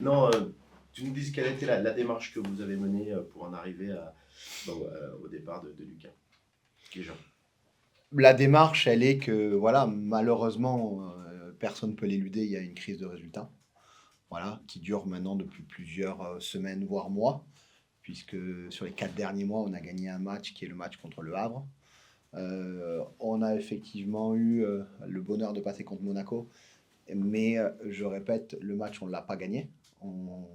Non, tu nous dis quelle était la démarche que vous avez menée pour en arriver au départ de Lucas, déjà. La démarche, elle est que, voilà, malheureusement, personne ne peut l'éluder, il y a une crise de résultats, voilà, qui dure maintenant depuis plusieurs semaines, voire mois, puisque sur les 4 derniers mois, on a gagné un match qui est le match contre Le Havre. On a effectivement eu le bonheur de passer contre Monaco, mais je répète, le match, on ne l'a pas gagné. On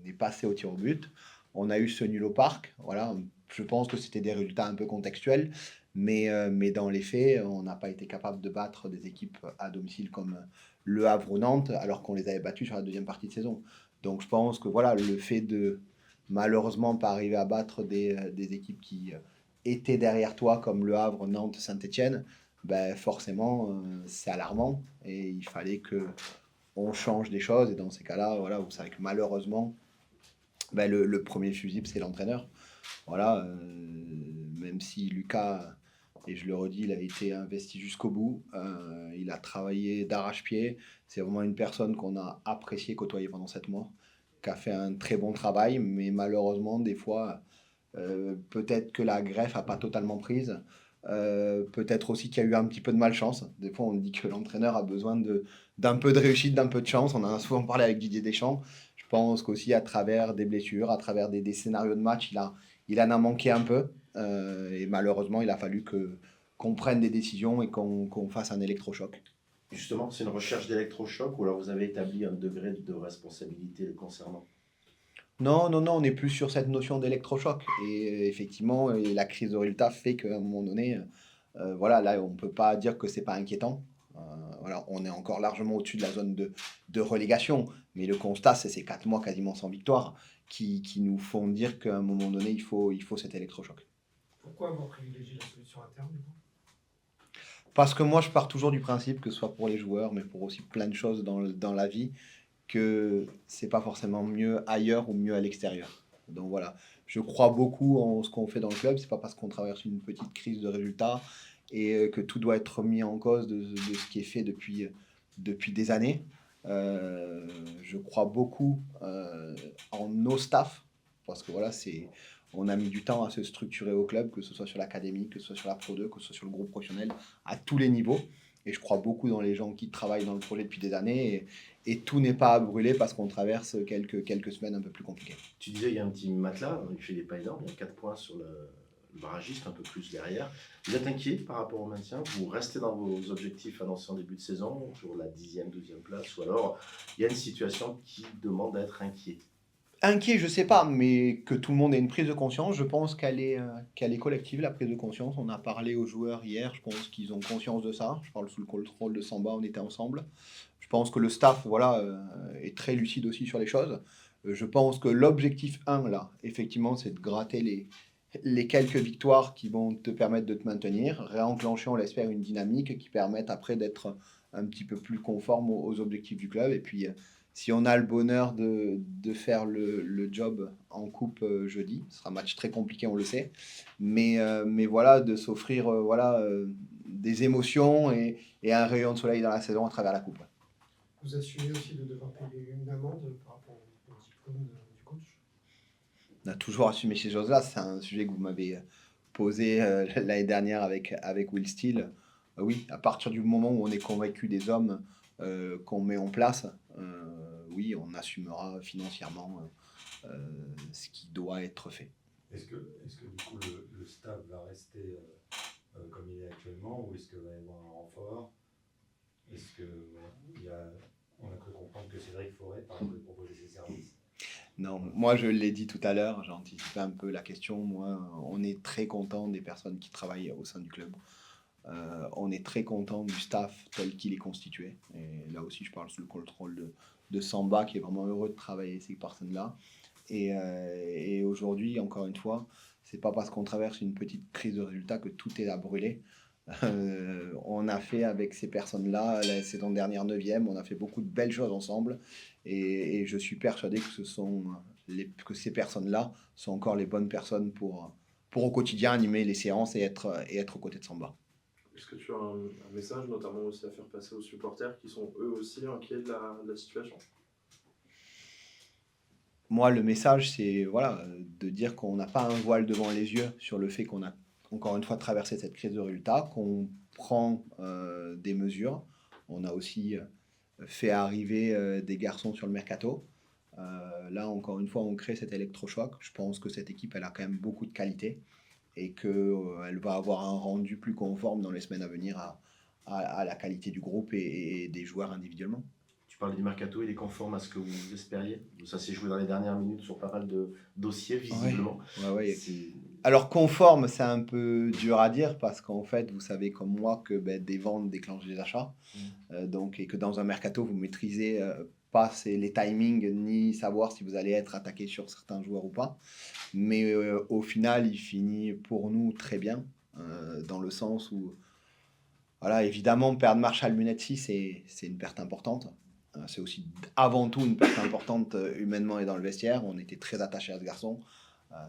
est passé au tir au but. On a eu ce nul au parc. Voilà. Je pense que c'était des résultats un peu contextuels, mais dans les faits, on n'a pas été capable de battre des équipes à domicile comme Le Havre ou Nantes, alors qu'on les avait battus sur la deuxième partie de saison. Donc je pense que voilà, le fait de malheureusement pas arriver à battre des équipes qui étaient derrière toi, comme Le Havre, Nantes, Saint-Etienne, ben forcément, c'est alarmant et il fallait que on change des choses. Et dans ces cas-là, voilà, vous savez que malheureusement, ben, le premier fusible, c'est l'entraîneur. Voilà, même si Lucas, et je le redis, il a été investi jusqu'au bout, il a travaillé d'arrache-pied. C'est vraiment une personne qu'on a apprécié côtoyer pendant 7 mois, qui a fait un très bon travail, mais malheureusement, des fois, peut-être que la greffe n'a pas totalement prise. Peut-être aussi qu'il y a eu un petit peu de malchance. Des fois, on dit que l'entraîneur a besoin d'un peu de réussite, d'un peu de chance. On en a souvent parlé avec Didier Deschamps. Je pense qu'aussi à travers des blessures, à travers des scénarios de match, il en a manqué un peu. Et malheureusement, il a fallu qu'on prenne des décisions et qu'on fasse un électrochoc. Justement, c'est une recherche d'électrochoc ou alors vous avez établi un degré de responsabilité le concernant? Non, non, non, on est plus sur cette notion d'électrochoc. Et effectivement, la crise de résultat fait qu'à un moment donné, voilà, là, on ne peut pas dire que c'est pas inquiétant. Euh, voilà, on est encore largement au-dessus de la zone de relégation. Mais le constat, c'est ces 4 mois quasiment sans victoire qui nous font dire qu'à un moment donné, il faut cet électrochoc. Pourquoi avoir privilégié la solution interne du coup? Parce que moi, je pars toujours du principe, que ce soit pour les joueurs, mais pour aussi plein de choses dans la vie, que c'est pas forcément mieux ailleurs ou mieux à l'extérieur. Donc voilà, je crois beaucoup en ce qu'on fait dans le club. C'est pas parce qu'on traverse une petite crise de résultats et que tout doit être mis en cause de ce qui est fait depuis des années. Euh, je crois beaucoup en nos staffs parce que voilà, on a mis du temps à se structurer au club, que ce soit sur l'académie, que ce soit sur la Pro 2, que ce soit sur le groupe professionnel, à tous les niveaux. Et je crois beaucoup dans les gens qui travaillent dans le projet depuis des années. Et tout n'est pas à brûler parce qu'on traverse quelques semaines un peu plus compliquées. Tu disais il y a un petit matelas, il fait des pas énormes, il y a 4 points sur le barragiste, un peu plus derrière. Vous êtes inquiet par rapport au maintien? Vous restez dans vos objectifs annoncés en début de saison, sur la 10e, 12e place, ou alors il y a une situation qui demande à être inquiet? Inquiet, je sais pas, mais que tout le monde ait une prise de conscience, je pense qu'elle est collective, la prise de conscience. On a parlé aux joueurs hier, je pense qu'ils ont conscience de ça. Je parle sous le contrôle de Samba, on était ensemble. Je pense que le staff, voilà, est très lucide aussi sur les choses. Je pense que l'objectif 1, là, effectivement, c'est de gratter les quelques victoires qui vont te permettre de te maintenir, réenclencher, on l'espère, une dynamique qui permette après d'être un petit peu plus conforme aux objectifs du club. Et puis, si on a le bonheur de faire le job en coupe jeudi, ce sera un match très compliqué, on le sait, mais voilà, de s'offrir voilà, des émotions et un rayon de soleil dans la saison à travers la coupe. Vous assumez aussi de devoir payer une amende par rapport au diplôme du coach? On a toujours assumé ces choses-là. C'est un sujet que vous m'avez posé l'année dernière avec Will Steele. Oui, à partir du moment où on est convaincu des hommes qu'on met en place, oui, on assumera financièrement ce qui doit être fait. Est-ce que du coup le staff va rester comme il est actuellement ou est-ce qu'il va y avoir un renfort? Est-ce que voilà, on a cru comprendre que Cédric Forêt parlait de proposer ses services? Non, moi je l'ai dit tout à l'heure, j'ai anticipé un peu la question. Moi, on est très content des personnes qui travaillent au sein du club. On est très content du staff tel qu'il est constitué. Et là aussi, je parle sous le contrôle de Samba, qui est vraiment heureux de travailler avec ces personnes-là. Et aujourd'hui, encore une fois, c'est pas parce qu'on traverse une petite crise de résultats que tout est à brûler. On a fait avec ces personnes-là la saison dernière 9e, on a fait beaucoup de belles choses ensemble et je suis persuadé que que ces personnes-là sont encore les bonnes personnes pour au quotidien animer les séances et être aux côtés de Samba. Est-ce que tu as un message notamment aussi à faire passer aux supporters qui sont eux aussi inquiets de la situation? moi, le message, c'est voilà, de dire qu'on n'a pas un voile devant les yeux sur le fait qu'on a, encore une fois, traversé cette crise de résultats, qu'on prend des mesures. On a aussi fait arriver des garçons sur le mercato. Là, encore une fois, on crée cet électrochoc. Je pense que cette équipe, elle a quand même beaucoup de qualité et qu'elle va avoir un rendu plus conforme dans les semaines à venir à la qualité du groupe et des joueurs individuellement. Tu parles du mercato, il est conforme à ce que vous espériez? Ça s'est joué dans les dernières minutes sur pas mal de dossiers, visiblement. Ouais. C'est- Alors conforme, c'est un peu dur à dire parce qu'en fait, vous savez comme moi que des ventes déclenchent des achats. Donc, et que dans un mercato, vous maîtrisez pas les timings ni savoir si vous allez être attaqué sur certains joueurs ou pas. Mais au final, il finit pour nous très bien dans le sens où, voilà, évidemment, perdre Marshall Munetsi, c'est une perte importante. C'est aussi avant tout une perte importante humainement et dans le vestiaire. On était très attachés à ce garçon.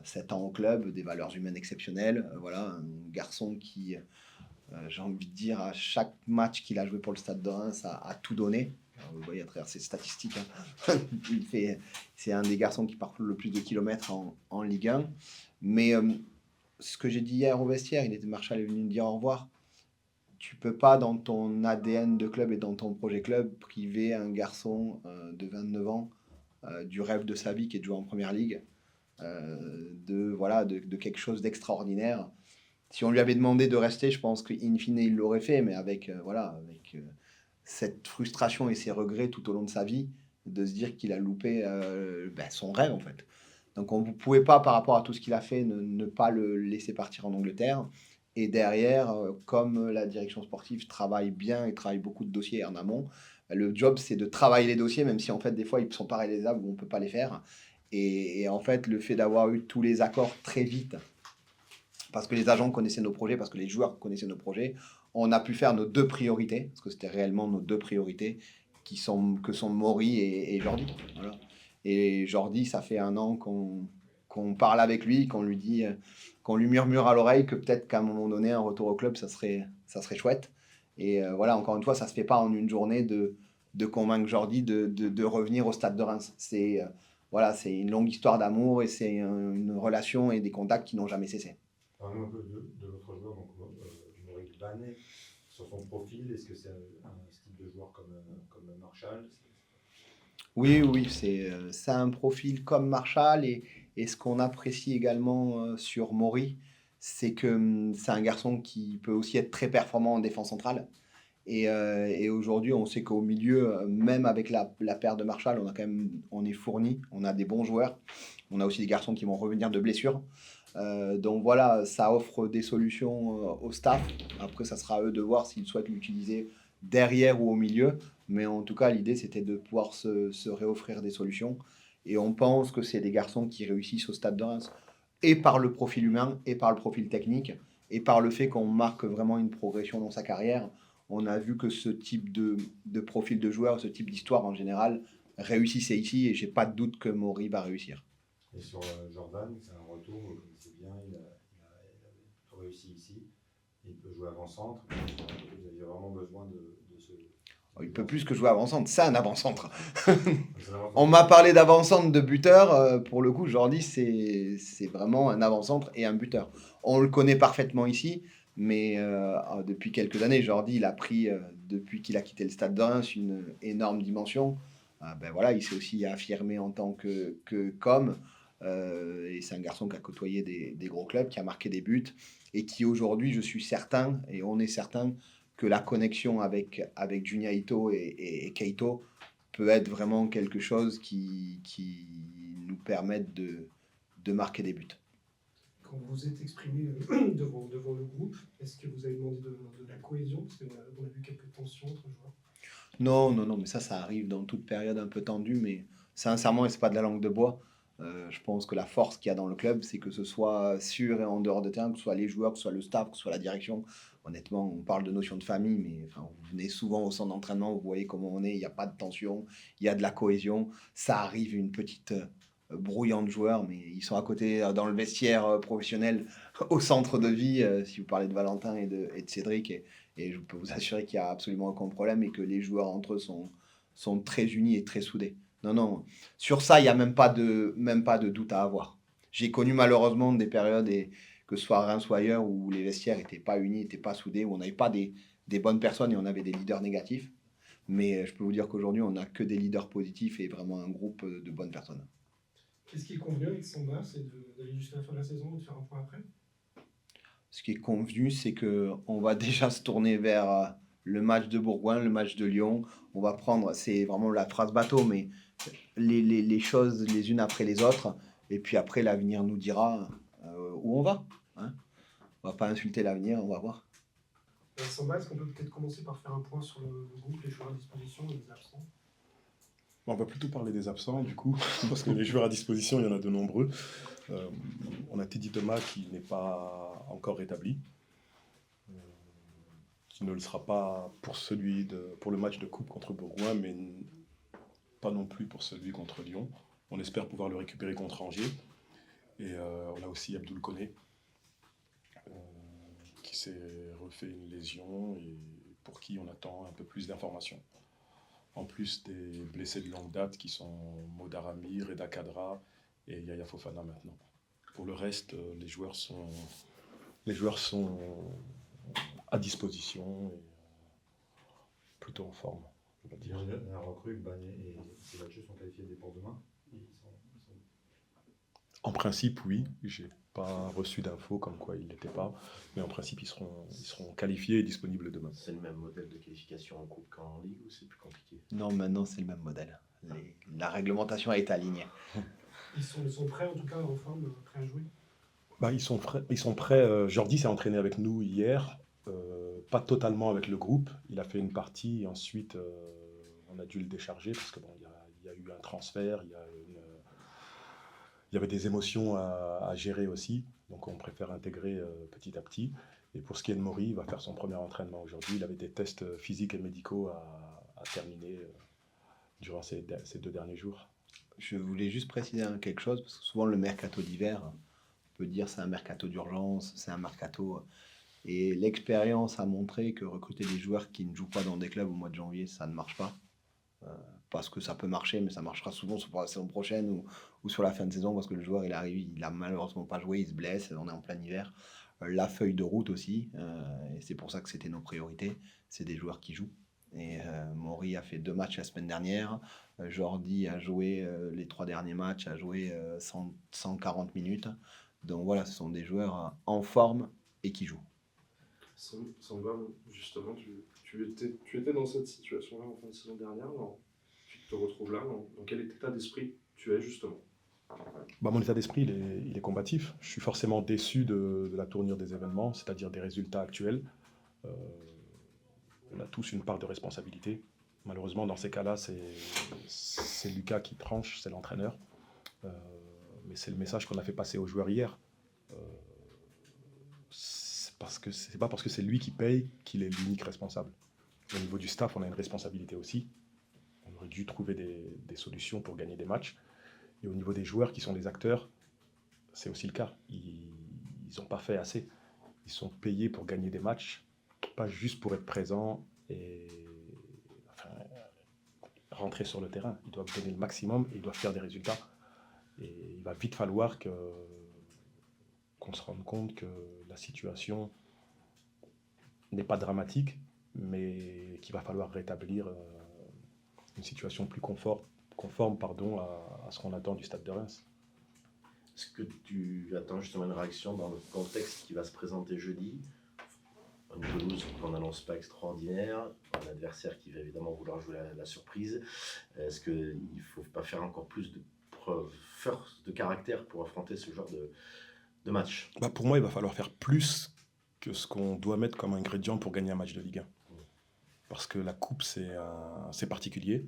7 ans au club, des valeurs humaines exceptionnelles. Voilà, un garçon qui, j'ai envie de dire, à chaque match qu'il a joué pour le Stade de Reims, a tout donné. Alors, vous voyez à travers ses statistiques, hein. C'est un des garçons qui parcourt le plus de kilomètres en Ligue 1. Mais ce que j'ai dit hier au vestiaire, Marshall est venu me dire au revoir. Tu peux pas, dans ton ADN de club et dans ton projet club, priver un garçon de 29 ans du rêve de sa vie qui est de jouer en première ligue, de quelque chose d'extraordinaire. Si on lui avait demandé de rester, je pense qu'in fine, il l'aurait fait, mais avec cette frustration et ces regrets tout au long de sa vie, de se dire qu'il a loupé son rêve, en fait. Donc on ne pouvait pas, par rapport à tout ce qu'il a fait, ne pas le laisser partir en Angleterre. Et derrière, comme la direction sportive travaille bien et travaille beaucoup de dossiers en amont, le job, c'est de travailler les dossiers, même si en fait, des fois, ils ne sont pas réalisables ou on ne peut pas les faire. Et en fait, le fait d'avoir eu tous les accords très vite, parce que les agents connaissaient nos projets, parce que les joueurs connaissaient nos projets, on a pu faire nos deux priorités, parce que c'était réellement nos deux priorités, que sont Maury et Jordi. Voilà. Et Jordi, ça fait 1 an qu'on parle avec lui, qu'on lui dit, qu'on lui murmure à l'oreille que peut-être qu'à un moment donné, un retour au club, ça serait chouette. Et voilà, encore une fois, ça ne se fait pas en une journée de convaincre Jordi de revenir au Stade de Reims. C'est une longue histoire d'amour et c'est une relation et des contacts qui n'ont jamais cessé. Parlons un peu de votre joueur, donc Maurice Banet, sur son profil. Est-ce que c'est un style de joueur comme Marshall? Oui, c'est un profil comme Marshall et ce qu'on apprécie également sur Maury, c'est que c'est un garçon qui peut aussi être très performant en défense centrale. Et aujourd'hui, on sait qu'au milieu, même avec la paire de Marshall, on est fourni, on a des bons joueurs. On a aussi des garçons qui vont revenir de blessures. Donc voilà, ça offre des solutions au staff. Après, ça sera à eux de voir s'ils souhaitent l'utiliser derrière ou au milieu. Mais en tout cas, l'idée, c'était de pouvoir se réoffrir des solutions. Et on pense que c'est des garçons qui réussissent au Stade de Reims, et par le profil humain, et par le profil technique, et par le fait qu'on marque vraiment une progression dans sa carrière. On a vu que ce type de profil de joueur, ce type d'histoire en général, réussissait ici, et j'ai pas de doute que Maury va réussir. Et sur Jordan, c'est un retour, vous le connaissez bien, il a tout réussi ici. Il peut jouer avant-centre. Vous aviez vraiment besoin de ce. Il peut plus que jouer avant-centre, c'est un avant-centre. C'est un avant-centre. On m'a parlé d'avant-centre de buteur, pour le coup, Jordi, c'est vraiment un avant-centre et un buteur. On le connaît parfaitement ici, mais depuis quelques années, Jordi, il a pris, depuis qu'il a quitté le Stade de Reims, une énorme dimension. Il s'est aussi affirmé en tant que et c'est un garçon qui a côtoyé des gros clubs, qui a marqué des buts, et qui aujourd'hui, je suis certain, et on est certain, que la connexion avec Junya Ito et Keito peut être vraiment quelque chose qui nous permette de marquer des buts. Quand vous vous êtes exprimé devant le groupe, est-ce que vous avez demandé de la cohésion? Parce qu'on a vu quelques tensions entre joueurs. Non, mais ça arrive dans toute période un peu tendue, mais sincèrement, et c'est pas de la langue de bois. Je pense que la force qu'il y a dans le club, c'est que ce soit sur et en dehors de terrain, que ce soit les joueurs, que ce soit le staff, que ce soit la direction. Honnêtement, on parle de notion de famille, mais enfin, vous venez souvent au centre d'entraînement, vous voyez comment on est, il n'y a pas de tension, il y a de la cohésion. Ça arrive une petite brouillante de joueurs, mais ils sont à côté dans le vestiaire professionnel, au centre de vie, si vous parlez de Valentin et de Cédric, et je peux vous assurer qu'il n'y a absolument aucun problème et que les joueurs entre eux sont très unis et très soudés. Non, non. Sur ça, il n'y a même pas de doute à avoir. J'ai connu malheureusement des périodes, que ce soit à Reims ou ailleurs, où les vestiaires n'étaient pas unis, n'étaient pas soudés, où on n'avait pas des bonnes personnes et on avait des leaders négatifs. Mais je peux vous dire qu'aujourd'hui, on n'a que des leaders positifs et vraiment un groupe de bonnes personnes. Qu'est-ce qui est convenu avec Samba, c'est d'aller jusqu'à la fin de la saison et de faire un point après? Ce qui est convenu, c'est qu'on va déjà se tourner vers le match de Bourgoin, le match de Lyon. On va prendre, c'est vraiment la phrase bateau, mais les choses les unes après les autres. Et puis après, l'avenir nous dira où on va. Hein. On va pas insulter l'avenir, on va voir. Samba, est-ce qu'on peut peut-être commencer par faire un point sur le groupe, les joueurs à disposition et les absents? On va plutôt parler des absents, du coup, parce que les joueurs à disposition, il y en a de nombreux. On a Teddy Thomas qui n'est pas encore rétabli, qui ne le sera pas pour pour le match de coupe contre Bourgoin, mais pas non plus pour celui contre Lyon. On espère pouvoir le récupérer contre Angers. Et on a aussi Abdoul Koné, qui s'est refait une lésion et pour qui on attend un peu plus d'informations. En plus des blessés de longue date qui sont Modarami, Reda Kadra et Yaya Fofana maintenant. Pour le reste, les joueurs sont à disposition et plutôt en forme, on va dire. La recrue, Bagné et Sébastien sont qualifiés pour demain. En principe, oui. J'ai pas reçu d'infos comme quoi ils ne l'étaient pas, mais en principe, ils seront qualifiés et disponibles demain. C'est le même modèle de qualification en coupe qu'en ligue ou c'est plus compliqué? Non, maintenant, c'est le même modèle. La réglementation a été alignée. Ils sont prêts en tout cas, en forme, prêts à jouer? Bah, ils sont prêts. Jordi s'est entraîné avec nous hier, pas totalement avec le groupe. Il a fait une partie et ensuite on a dû le décharger parce que bon, il y a eu un transfert, il y avait des émotions à gérer aussi. Donc on préfère intégrer petit à petit. Et pour ce qui est de Maury, il va faire son premier entraînement aujourd'hui. Il avait des tests physiques et médicaux à terminer durant ces 2 derniers jours. Je voulais juste préciser quelque chose, parce que souvent le mercato d'hiver, on peut dire c'est un mercato d'urgence, c'est un mercato. Et l'expérience a montré que recruter des joueurs qui ne jouent pas dans des clubs au mois de janvier, ça ne marche pas. Parce que ça peut marcher, mais ça marchera souvent pour la saison prochaine ou sur la fin de saison, parce que le joueur il arrive, il a malheureusement pas joué, il se blesse, on est en plein hiver. La feuille de route aussi, et c'est pour ça que c'était nos priorités, c'est des joueurs qui jouent. Et Maury a fait 2 matchs la semaine dernière, Jordi a joué les 3 derniers matchs, a joué 140 minutes. Donc voilà, ce sont des joueurs en forme et qui jouent. Samba, justement, tu étais dans cette situation-là en fin de saison dernière, non? Tu te retrouves là, dans quel état d'esprit tu es justement? Bah, mon état d'esprit, il est combatif. Je suis forcément déçu de la tournure des événements, c'est-à-dire des résultats actuels. On a tous une part de responsabilité. Malheureusement, dans ces cas-là, c'est Lucas qui tranche, c'est l'entraîneur. Mais c'est le message qu'on a fait passer aux joueurs hier. C'est pas parce que c'est lui qui paye qu'il est l'unique responsable. Au niveau du staff, on a une responsabilité aussi. On aurait dû trouver des solutions pour gagner des matchs. Et au niveau des joueurs qui sont les acteurs, c'est aussi le cas. Ils n'ont pas fait assez. Ils sont payés pour gagner des matchs, pas juste pour être présents et rentrer sur le terrain. Ils doivent donner le maximum et ils doivent faire des résultats. Et il va vite falloir qu'on se rende compte que la situation n'est pas dramatique, mais qu'il va falloir rétablir une situation plus conforme à ce qu'on attend du Stade de Reims. Est-ce que tu attends justement une réaction dans le contexte qui va se présenter jeudi? Une pelouse qu'on n'annonce pas extraordinaire, un adversaire qui va évidemment vouloir jouer la surprise. Est-ce qu'il ne faut pas faire encore plus de force de caractère pour affronter ce genre de match? Bah pour moi, il va falloir faire plus que ce qu'on doit mettre comme ingrédient pour gagner un match de Ligue 1. Parce que la coupe, c'est particulier.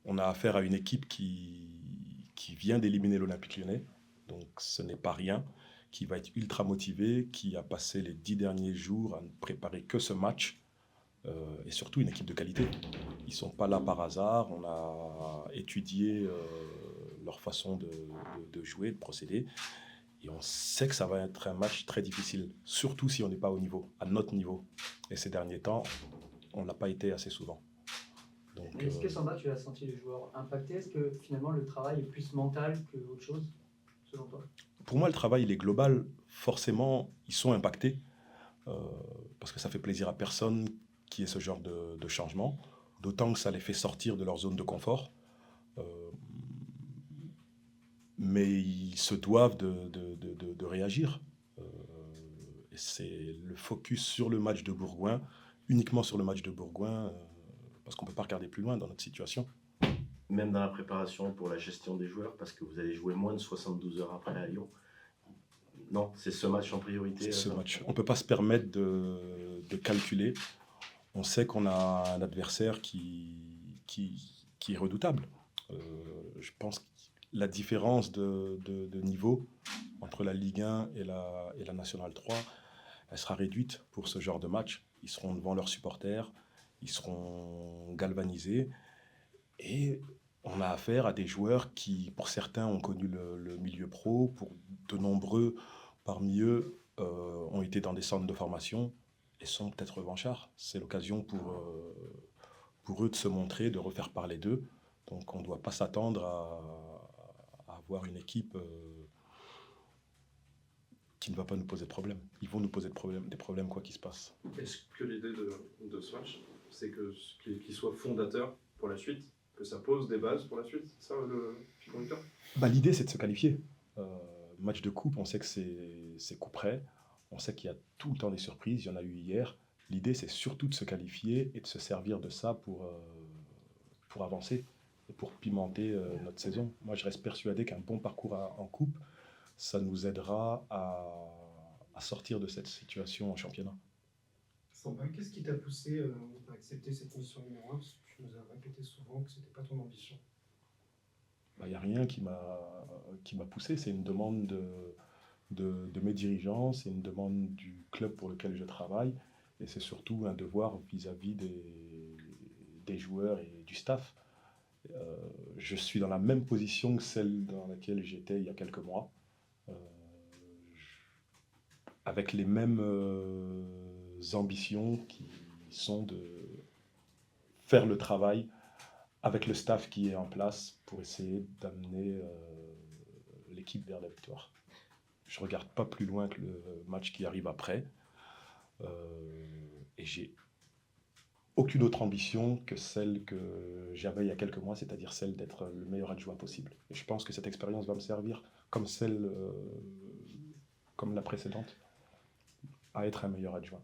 On a affaire à une équipe qui vient d'éliminer l'Olympique Lyonnais, donc ce n'est pas rien, qui va être ultra motivée, qui a passé les 10 derniers jours à ne préparer que ce match, et surtout une équipe de qualité. Ils ne sont pas là par hasard, on a étudié leur façon de jouer, de procéder, et on sait que ça va être un match très difficile, surtout si on n'est pas au niveau, à notre niveau. Et ces derniers temps, on n'a pas été assez souvent. Donc, Est-ce que Samba, tu as senti les joueurs impactés? Est-ce que finalement le travail est plus mental que autre chose, selon toi? pour moi, le travail, il est global. Forcément, ils sont impactés euh, parce que ça fait plaisir à personne qui ait ce genre de changement. D'autant que ça les fait sortir de leur zone de confort. Euh, mais ils se doivent de réagir. Euh, et c'est le focus sur le match de Bourgoin, uniquement sur le match de Bourgoin, parce qu'on ne peut pas regarder plus loin dans notre situation. Même dans la préparation pour la gestion des joueurs, parce que vous allez jouer moins de 72 heures après à Lyon. Non, c'est ce match en priorité. C'est ce match. On ne peut pas se permettre de calculer. On sait qu'on a un adversaire qui est redoutable. Je pense que la différence de niveau entre la Ligue 1 et la Nationale 3, elle sera réduite pour ce genre de match. Ils seront devant leurs supporters, ils seront galvanisés. Et on a affaire à des joueurs qui, pour certains, ont connu le milieu pro, pour de nombreux parmi eux ont été dans des centres de formation et sont peut-être revanchards. C'est l'occasion pour eux de se montrer, de refaire parler d'eux. Donc on ne doit pas s'attendre à avoir une équipe qui ne va pas nous poser de problème. Ils vont nous poser des problèmes quoi qu'il se passe. Est-ce que l'idée de ce match, c'est qu'il soit fondateur pour la suite, que ça pose des bases pour la suite? C'est ça le fil conducteur? L'idée, c'est de se qualifier. Match de coupe, on sait que c'est coup près. On sait qu'il y a tout le temps des surprises. Il y en a eu hier. L'idée, c'est surtout de se qualifier et de se servir de ça pour avancer et pour pimenter notre saison. Moi, je reste persuadé qu'un bon parcours en coupe, ça nous aidera à sortir de cette situation en championnat. Samba, qu'est-ce qui t'a poussé à accepter cette mission numéro 1? Parce que tu nous as répété souvent que ce n'était pas ton ambition. Il n'y a rien qui m'a poussé. C'est une demande de mes dirigeants, c'est une demande du club pour lequel je travaille, et c'est surtout un devoir vis-à-vis des joueurs et du staff. Je suis dans la même position que celle dans laquelle j'étais il y a quelques mois, avec les mêmes ambitions qui sont de faire le travail avec le staff qui est en place pour essayer d'amener l'équipe vers la victoire. Je ne regarde pas plus loin que le match qui arrive après. Et j'ai aucune autre ambition que celle que j'avais il y a quelques mois, c'est-à-dire celle d'être le meilleur adjoint possible. Et je pense que cette expérience va me servir, comme la précédente, à être un meilleur adjoint.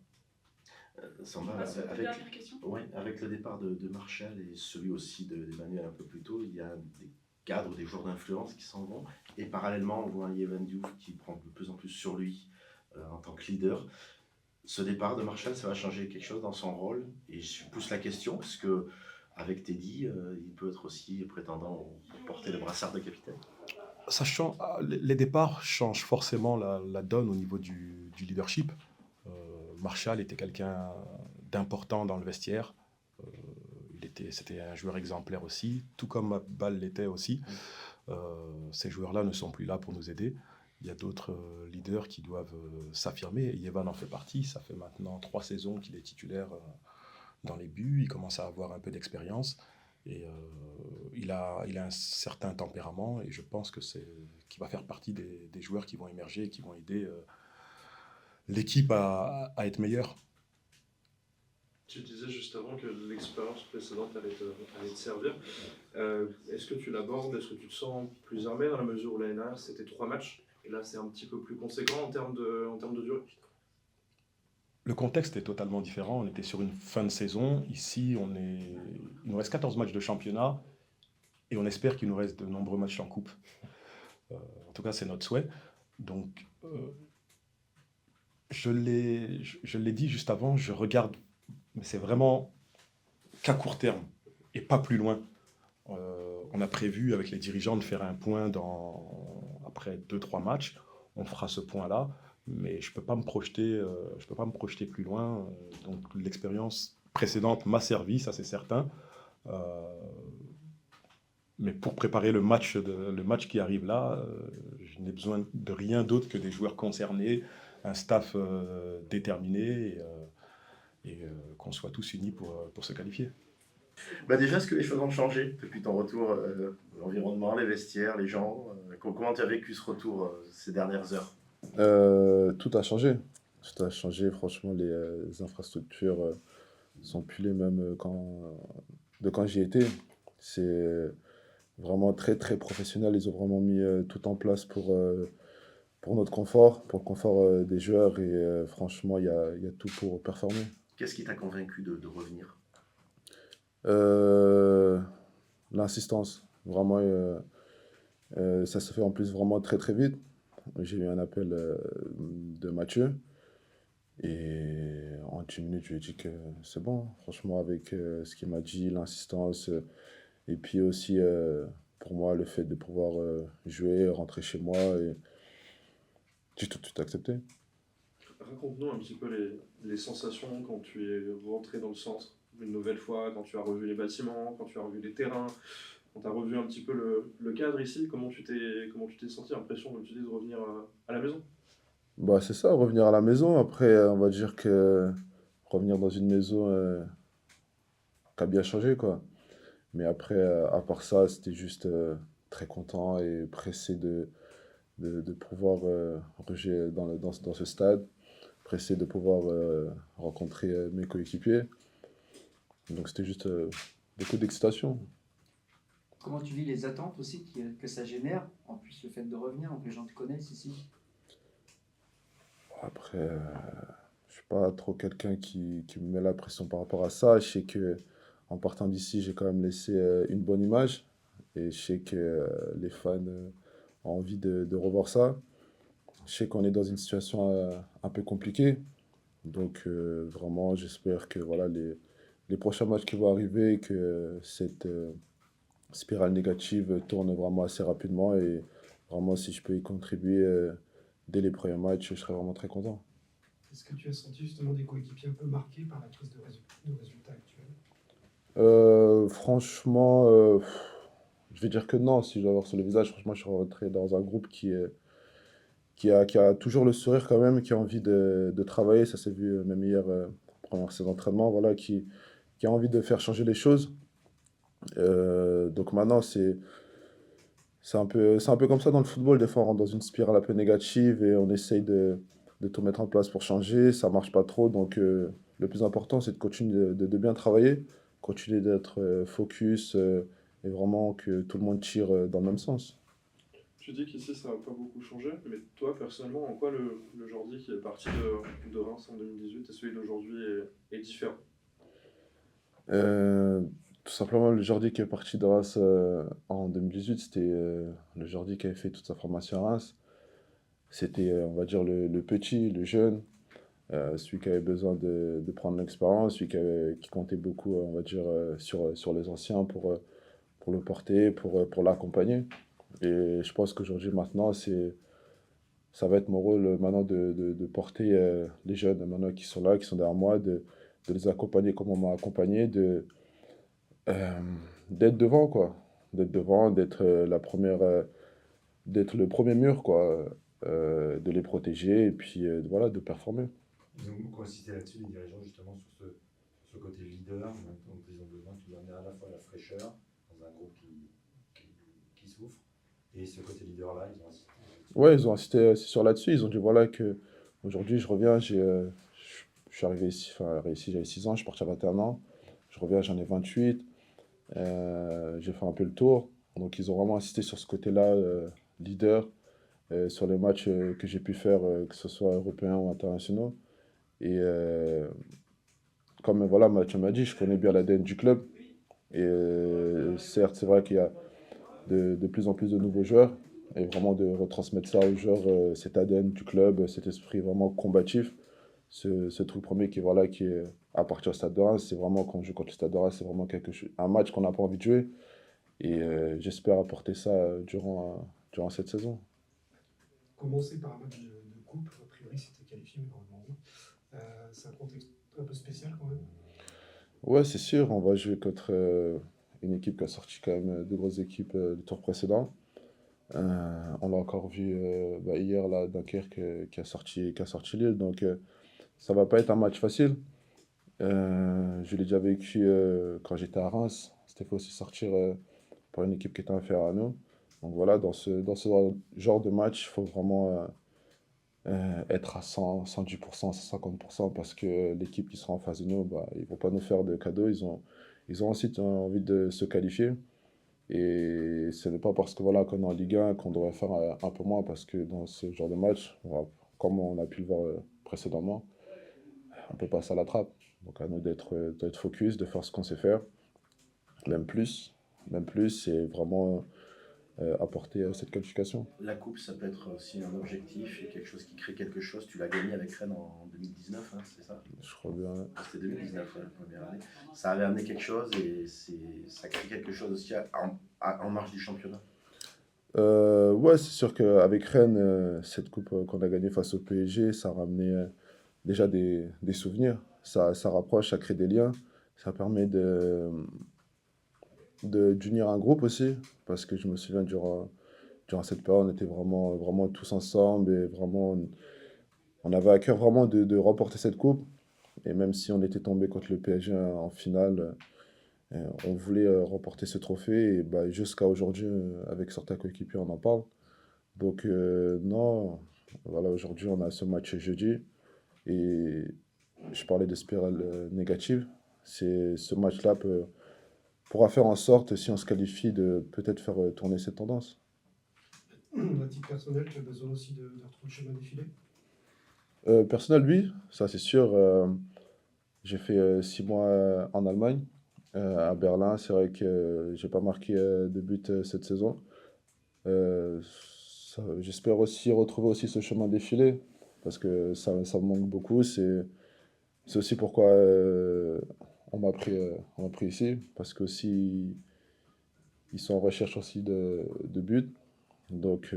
Samba, Dernière question. avec le départ de Marshall et celui aussi d'Emmanuel un peu plus tôt, il y a des cadres, des joueurs d'influence qui s'en vont. Et parallèlement, on voit un Yehvan Diouf qui prend de plus en plus sur lui en tant que leader. Ce départ de Marshall, ça va changer quelque chose dans son rôle. Et je pousse la question, parce que avec Teddy, il peut être aussi prétendant pour porter le brassard de capitaine. Les départs changent forcément la donne au niveau du leadership. Marshall était quelqu'un d'important dans le vestiaire. C'était un joueur exemplaire aussi, tout comme Ball l'était aussi. Ces joueurs-là ne sont plus là pour nous aider. Il y a d'autres leaders qui doivent s'affirmer. Yehvan en fait partie. Ça fait maintenant 3 saisons qu'il est titulaire dans les buts. Il commence à avoir un peu d'expérience. Et il a un certain tempérament. Et je pense qu'il va faire partie des joueurs qui vont émerger et qui vont aider l'équipe à être meilleure. Tu disais juste avant que l'expérience précédente allait te servir. Est-ce que tu l'abordes? Est-ce que tu te sens plus armé dans la mesure où l'année dernière c'était 3 matchs et là c'est un petit peu plus conséquent en termes de durée? Le contexte est totalement différent. On était sur une fin de saison. Ici, il nous reste 14 matchs de championnat et on espère qu'il nous reste de nombreux matchs en coupe. En tout cas, c'est notre souhait. Donc, je l'ai dit juste avant, je regarde, mais c'est vraiment qu'à court terme et pas plus loin. On a prévu avec les dirigeants de faire un point après 2-3 matchs. On fera ce point-là, mais je peux pas me projeter plus loin. Donc l'expérience précédente m'a servi, ça c'est certain. Mais pour préparer le match qui arrive là, je n'ai besoin de rien d'autre que des joueurs concernés, un staff déterminé et qu'on soit tous unis pour se qualifier. Bah déjà, est-ce que les choses ont changé depuis ton retour, l'environnement, les vestiaires, les gens comment tu as vécu ce retour ces dernières heures? Tout a changé. Tout a changé. Franchement, les infrastructures sont plus les mêmes de quand j'y étais. C'est vraiment très, très professionnel. Ils ont vraiment mis tout en place pour notre confort, pour le confort des joueurs. Et franchement, il y a tout pour performer. Qu'est-ce qui t'a convaincu de revenir? Euh, L'insistance. Vraiment, ça se fait en plus vraiment très, très vite. J'ai eu un appel de Mathieu. Et en 10 minutes, je lui ai dit que c'est bon. Franchement, avec ce qu'il m'a dit, l'insistance, et puis aussi pour moi, le fait de pouvoir jouer, rentrer chez moi, et j'ai tout de suite accepté. Raconte-nous un petit peu les sensations quand tu es rentré dans le centre une nouvelle fois, quand tu as revu les bâtiments, quand tu as revu les terrains, quand tu as revu un petit peu le cadre ici, comment tu t'es senti, l'impression, comme tu dis, de revenir à la maison? Bah, c'est ça, revenir à la maison. Après, on va dire que revenir dans une maison qui a bien changé, quoi. Mais après, à part ça, c'était juste très content et pressé de pouvoir rejouer dans ce stade, pressé de pouvoir rencontrer mes coéquipiers. Donc c'était juste beaucoup d'excitation. Comment tu vis les attentes aussi que ça génère, en plus le fait de revenir, donc les gens te connaissent ici? Après, je suis pas trop quelqu'un qui me met la pression par rapport à ça. Je sais que en partant d'ici, j'ai quand même laissé une bonne image. Et je sais que les fans ont envie de revoir ça. Je sais qu'on est dans une situation un peu compliquée. Donc vraiment, j'espère que voilà, les prochains matchs qui vont arriver, que cette spirale négative tourne vraiment assez rapidement. Et vraiment, si je peux y contribuer dès les premiers matchs, je serai vraiment très content. Est-ce que tu as senti justement des coéquipiers un peu marqués par la crise de résultats actuels? Franchement, je vais dire que non. Si je dois avoir sur le visage, franchement, je suis rentré dans un groupe qui a toujours le sourire quand même, qui a envie de travailler. Ça s'est vu même hier, pendant ses entraînements, voilà, qui a envie de faire changer les choses. Donc maintenant, c'est un peu comme ça dans le football. Des fois, on rentre dans une spirale un peu négative et on essaye de tout mettre en place pour changer. Ça marche pas trop. Donc, le plus important, c'est de continuer de bien travailler, continuer d'être focus et vraiment que tout le monde tire dans le même sens. Tu dis qu'ici ça n'a pas beaucoup changé, mais toi personnellement, en quoi le Jordi qui est parti de Reims en 2018 et celui d'aujourd'hui est différent? Euh, Tout simplement, le Jordi qui est parti de Reims en 2018, c'était le Jordi qui avait fait toute sa formation à Reims. C'était, on va dire, le petit, le jeune, celui qui avait besoin de prendre l'expérience, celui qui comptait beaucoup, on va dire, sur les anciens pour le porter, pour l'accompagner. Et je pense qu'aujourd'hui, maintenant, ça va être mon rôle maintenant de porter les jeunes maintenant qui sont là, qui sont derrière moi, de les accompagner comme on m'a accompagné, euh, d'être devant, quoi. D'être devant, d'être d'être le premier mur, quoi. De les protéger et puis voilà, de performer. Ils ont beaucoup insisté là-dessus, les dirigeants, justement, sur ce côté leader. Donc, ils ont besoin de donner à la fois la fraîcheur dans un groupe qui souffre. Et ce côté leader-là, ils ont insisté là-dessus. Ouais, ils ont insisté sur là-dessus. Ils ont dit voilà que aujourd'hui je reviens, je suis arrivé ici, enfin, ici j'avais 6 ans, je suis parti à 21 ans. Je reviens, j'en ai 28. J'ai fait un peu le tour. Donc ils ont vraiment insisté sur ce côté-là, leader, sur les matchs que j'ai pu faire, que ce soit européens ou internationaux. Et comme voilà, Mathieu m'a dit, je connais bien l'ADN du club. Et certes, c'est vrai qu'il y a de plus en plus de nouveaux joueurs. Et vraiment de retransmettre ça aux joueurs, cet ADN du club, cet esprit vraiment combatif. Ce truc premier qui, voilà, qui est à partir du Stade de Reims, c'est vraiment quand on joue contre le Stade de Reims, c'est vraiment quelque chose, un match qu'on n'a pas envie de jouer. Et j'espère apporter ça durant cette saison. Commencer par un match de coupe, a priori c'était qualifié, mais normalement non. C'est un contexte un peu spécial quand même. Ouais, c'est sûr, on va jouer contre une équipe qui a sorti quand même de grosses équipes le tour précédent. On l'a encore vu hier, là, Dunkerque, qui a sorti Lille. Donc, ça va pas être un match facile. Je l'ai déjà vécu quand j'étais à Reims. C'était fait aussi sortir par une équipe qui était inférieure à nous. Donc voilà, dans ce genre de match, il faut vraiment être à 100, 110%, 150% parce que l'équipe qui sera en face de nous, bah, ils vont pas nous faire de cadeaux. Ils ont aussi envie de se qualifier. Et ce n'est pas parce que voilà, qu'on est en Ligue 1 qu'on devrait faire un peu moins parce que dans ce genre de match, comme on a pu le voir précédemment, on peut passer à la trappe. Donc à nous d'être focus, de faire ce qu'on sait faire, même plus, même plus, et vraiment apporter cette qualification. La coupe, ça peut être aussi un objectif et quelque chose qui crée quelque chose. Tu l'as gagné avec Rennes en 2019, hein, c'est ça? Je crois bien. C'était 2019, ouais, la première année. Ça avait amené quelque chose et ça crée quelque chose aussi en marge du championnat. Ouais, c'est sûr qu'avec Rennes, cette coupe qu'on a gagnée face au PSG, ça a ramené déjà des souvenirs. Ça rapproche, ça crée des liens. Ça permet d'unir un groupe aussi. Parce que je me souviens, durant cette période, on était vraiment, vraiment tous ensemble et vraiment, on avait à cœur vraiment de remporter cette coupe. Et même si on était tombé contre le PSG en finale, on voulait remporter ce trophée. Et bah, jusqu'à aujourd'hui, avec certains coéquipiers, on en parle. Donc, non, voilà, aujourd'hui, on a ce match jeudi. Et je parlais de spirale négative. Ce match-là pourra faire en sorte, si on se qualifie, de peut-être faire tourner cette tendance. À titre personnel, tu as besoin aussi de retrouver le chemin défilé. Personnel, oui, ça c'est sûr. J'ai fait 6 mois en Allemagne, à Berlin. C'est vrai que j'ai pas marqué de but cette saison. J'espère aussi retrouver aussi ce chemin défilé parce que ça me manque beaucoup. C'est aussi pourquoi on m'a pris ici parce que aussi ils sont en recherche aussi de buts. Donc,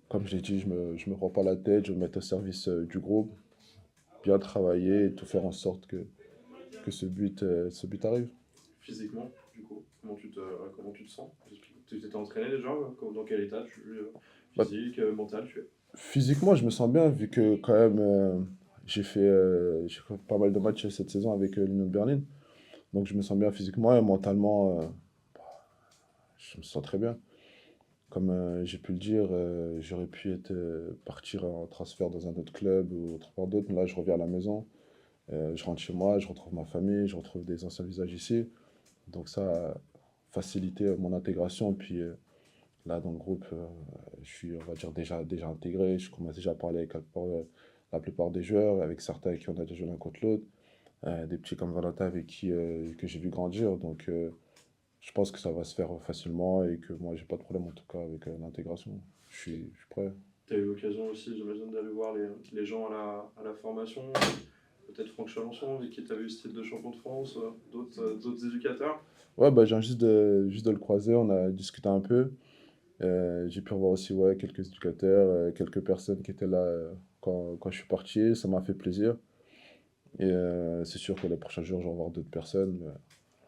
comme je l'ai dit, je me prends pas la tête, je me mets au service du groupe, bien travailler et tout faire en sorte que ce but arrive. Physiquement, du coup, comment tu te sens? Tu t'étais entraîné déjà? Dans quel état Bah, physique, mental tu es? Physiquement, je me sens bien vu que quand même j'ai fait pas mal de matchs cette saison avec l'Union de Berlin. Donc je me sens bien physiquement et mentalement, je me sens très bien. Comme j'ai pu le dire, j'aurais pu partir en transfert dans un autre club ou autre part d'autre, mais là je reviens à la maison, je rentre chez moi, je retrouve ma famille, je retrouve des anciens visages ici. Donc ça a facilité mon intégration. Puis là dans le groupe, je suis, on va dire, déjà intégré, je commence déjà à parler avec la plupart des joueurs, avec certains avec qui on a déjà joué l'un contre l'autre, des petits comme Valentin avec qui que j'ai vu grandir. Donc je pense que ça va se faire facilement et que moi, j'ai pas de problème en tout cas avec l'intégration. Je suis prêt. Tu as eu l'occasion aussi, j'imagine, d'aller voir les gens à la formation, peut-être Franck Chalençon, avec qui tu as vu ce titre de champion de France, d'autres éducateurs. Ouais, bah, j'ai juste de le croiser, on a discuté un peu. J'ai pu revoir aussi ouais, quelques éducateurs, quelques personnes qui étaient là quand je suis parti. Ça m'a fait plaisir. Et c'est sûr que les prochains jours, je vais voir d'autres personnes. Mais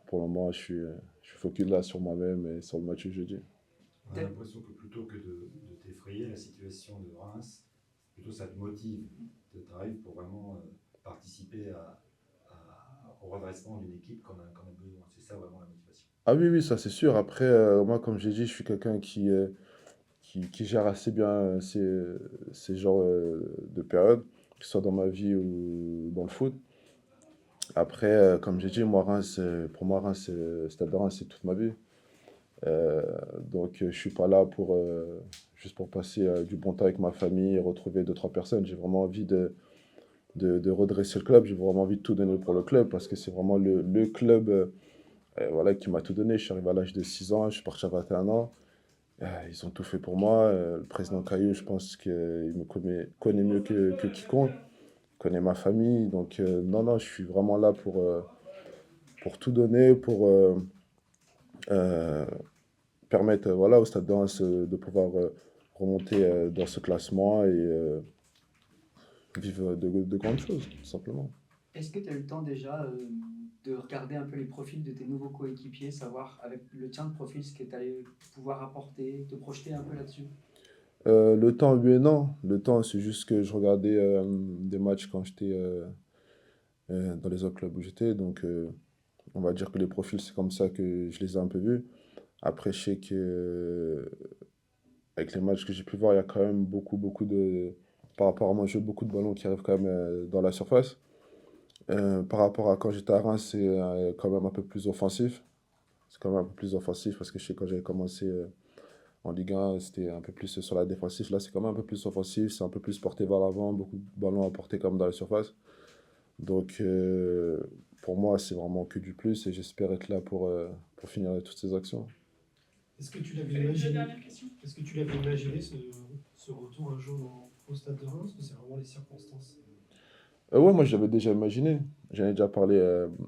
pour le moment, je suis focus là sur moi-même et sur le match de jeudi. On a l'impression que plutôt que de t'effrayer, la situation de Reims, plutôt ça te motive, tu arrives pour vraiment participer au redressement d'une équipe qu'on a besoin. C'est ça vraiment la motivation. Ah oui, oui, ça c'est sûr. Après, moi, comme j'ai dit, je suis quelqu'un qui gère assez bien ces genres de périodes, que ce soit dans ma vie ou dans le foot. Après, comme j'ai dit, moi, Reims, pour moi, Reims, Stade de Reims, c'est toute ma vie. Euh, donc, je suis pas là juste pour passer du bon temps avec ma famille et retrouver deux, trois personnes. J'ai vraiment envie de redresser le club. J'ai vraiment envie de tout donner pour le club parce que c'est vraiment le club voilà, qui m'a tout donné. Je suis arrivé à l'âge de 6 ans, je suis parti à 21 ans. Ils ont tout fait pour moi. Le président Caillou, je pense qu'il me connaît mieux que quiconque, connaît ma famille. Donc, non, non, je suis vraiment là pour tout donner, pour euh, permettre voilà, au Stade de Reims de pouvoir remonter dans ce classement et vivre de grandes choses, tout simplement. Est-ce que tu as eu le temps déjà de regarder un peu les profils de tes nouveaux coéquipiers, savoir avec le tien de profil ce que tu allais pouvoir apporter, te projeter un peu là-dessus? Le temps, oui et non. Le temps, c'est juste que je regardais des matchs quand j'étais dans les autres clubs où j'étais. Donc, on va dire que les profils, c'est comme ça que je les ai un peu vus. Après, je sais que avec les matchs que j'ai pu voir, il y a quand même beaucoup de. Par rapport à mon jeu, beaucoup de ballons qui arrivent quand même dans la surface. Par rapport à quand j'étais à Reims, c'est quand même un peu plus offensif. C'est quand même un peu plus offensif parce que je sais quand j'avais commencé en Ligue 1, c'était un peu plus sur la défensive. Là, c'est quand même un peu plus offensif, c'est un peu plus porté vers l'avant, beaucoup de ballons à porter comme dans la surface. Donc, pour moi, c'est vraiment que du plus et j'espère être là pour finir toutes ces actions. Est-ce que tu l'avais imaginé, est-ce que tu l'avais imaginé ce retour un jour au stade de Reims, ou c'est vraiment les circonstances? Ouais, moi, je l'avais déjà imaginé. J'en ai déjà parlé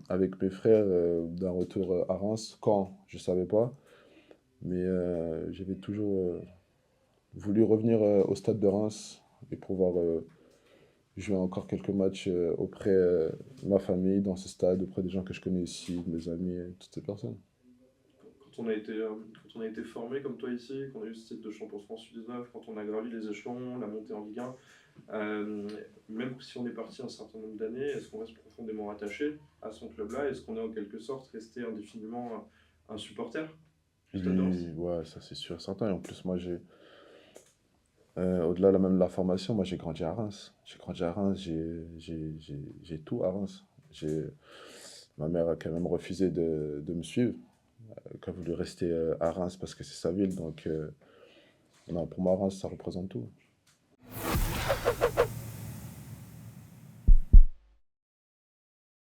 avec mes frères d'un retour à Reims. Quand, je ne savais pas. Mais j'avais toujours voulu revenir au stade de Reims et pouvoir jouer encore quelques matchs auprès de ma famille, dans ce stade, auprès des gens que je connais ici, de mes amis, et toutes ces personnes. Quand on a été formé comme toi ici, qu'on a eu ce titre de champion de France U19, quand on a gravi les échelons, la montée en Ligue 1, même si on est parti un certain nombre d'années, est-ce qu'on reste profondément attaché à son club-là? Est-ce qu'on est en quelque sorte resté indéfiniment un supporter du Stade de Reims? Oui, ouais, ça c'est sûr, certain. Et en plus, moi, au-delà même de la formation, moi j'ai grandi à Reims. J'ai grandi à Reims, j'ai tout à Reims. Ma mère a quand même refusé de me suivre, qui a voulu rester à Reims parce que c'est sa ville. Donc, non, pour moi, Reims, ça représente tout.